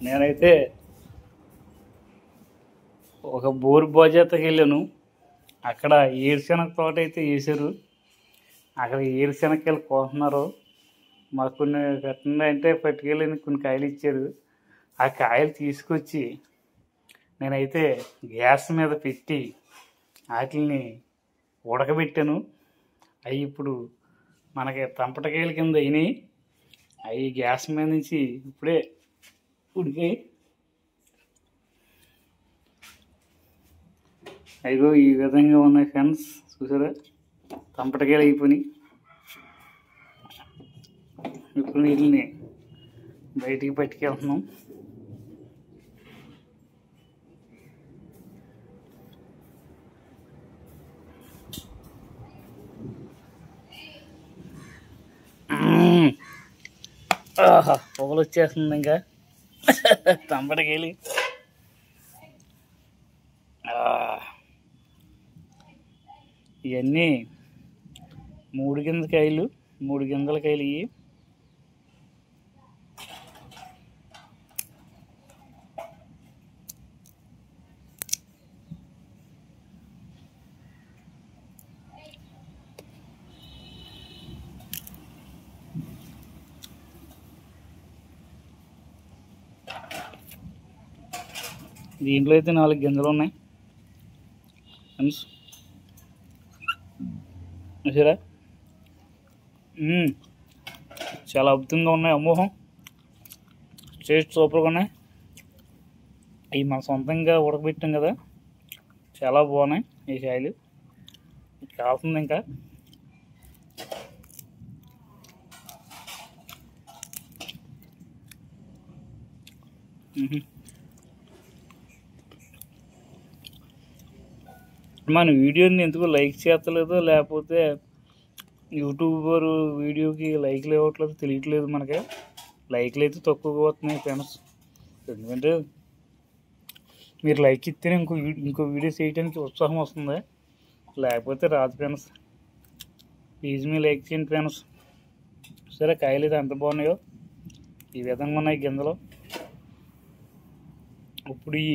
నేనైతే ఒక బోరు బాజాతకి వెళ్ళాను. అక్కడ ఏరుశనగ తోట అయితే వేసారు. అక్కడ ఏరుశనగకాయలు కోస్తున్నారు. మాకు కొన్ని కట్టండి అంటే పట్టుకెళ్ళి కొన్ని కాయలు ఇచ్చారు. ఆ కాయలు తీసుకొచ్చి నేనైతే గ్యాస్ మీద పెట్టి వాటిని ఉడకబెట్టాను. అవి ఇప్పుడు మనకి తంపటకాయల కింద అయినాయి. అవి గ్యాస్ మీద నుంచి ఇప్పుడే ఉడికాయి. అయ్యో ఈ విధంగా ఉన్నాయి ఫ్రెండ్స్, చూసారా? తంపటకాయలు అయిపోయినాయి. ఇప్పుడు వీటిని బయటికి పట్టుకెళ్తున్నాం. పొగలు వచ్చేస్తుంది ఇంకా తంపటకాయలు. ఇవన్నీ 3 గింజల కాయలు, 3 గింజల కాయలు. ఇవి దీంట్లో అయితే 4 గింజలు ఉన్నాయి ఫ్రెండ్స్, చూసారా? చాలా అద్భుతంగా ఉన్నాయి. అమోహం టేస్ట్ సూపర్గా ఉన్నాయి. ఇవి మన సొంతంగా ఉడకబెట్టాం కదా, చాలా బాగున్నాయి ఈ కాయలు. కావాల్సింది ఇంకా మన వీడియోని ఎందుకు లైక్ చేస్తలేదో, లేకపోతే యూట్యూబర్ వీడియోకి లైక్లు ఇవ్వట్లేదు తెలియట్లేదు. మనకి లైక్లు అయితే తక్కువగా వస్తున్నాయి ఫ్రెండ్స్. ఎందుకంటే మీరు లైక్ ఇస్తేనే ఇంకో వీడియో చేయడానికి ఉత్సాహం వస్తుంది, లేకపోతే రాదు ఫ్రెండ్స్. ప్లీజ్ మీ లైక్ చేయండి ఫ్రెండ్స్. సరే, కాయలు అయితే ఎంత బాగున్నాయో, ఈ విధంగా ఉన్నాయి గింజలు. ఇప్పుడు ఈ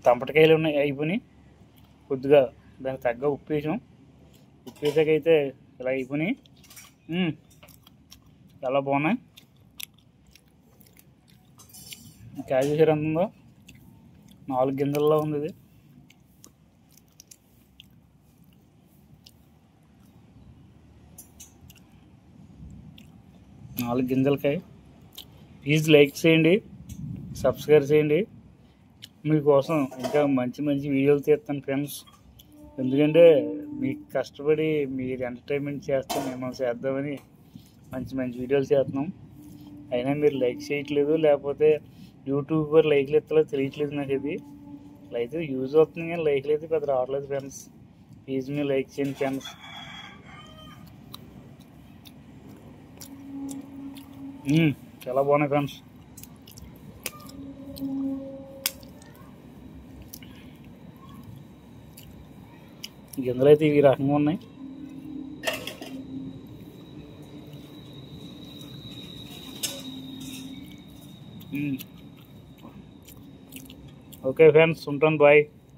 తంపటకాయలు ఉన్నాయి, అయిపోయినాయి. కొద్దిగా దానికి తగ్గ ఉప్పు వేసాం. ఉప్పు వేసాకైతే ఇలా అయిపోయినాయి. చాలా బాగున్నాయి. కాయ చూసారు ఎంత ఉందో, 4 గింజల్లో ఉంది ఇది. నాలుగు గింజలకాయ. ప్లీజ్ లైక్ చేయండి, సబ్స్క్రైబ్ చేయండి. మీకోసం ఇంకా మంచి మంచి వీడియోలు తీస్తాను ఫ్రెండ్స్. ఎందుకంటే మీకు కష్టపడి మీరు ఎంటర్టైన్మెంట్ చేస్తే మేము చేద్దామని మంచి మంచి వీడియోలు చేస్తున్నాం. అయినా మీరు లైక్ చేయట్లేదు, లేకపోతే యూట్యూబర్ లైక్లు ఎత్తలో తెలియట్లేదు నాకు. ఇది అయితే యూజ్ అవుతుంది కానీ లైక్లు అయితే పెద్ద రావట్లేదు ఫ్రెండ్స్. ప్లీజ్ మీరు లైక్ చేయండి ఫ్రెండ్స్. చాలా బాగున్నాయి ఫ్రెండ్స్. గింజలు అయితే ఈ రకంగా ఉన్నాయి. ఓకే ఫ్రెండ్స్, ఉంటాను, బాయ్.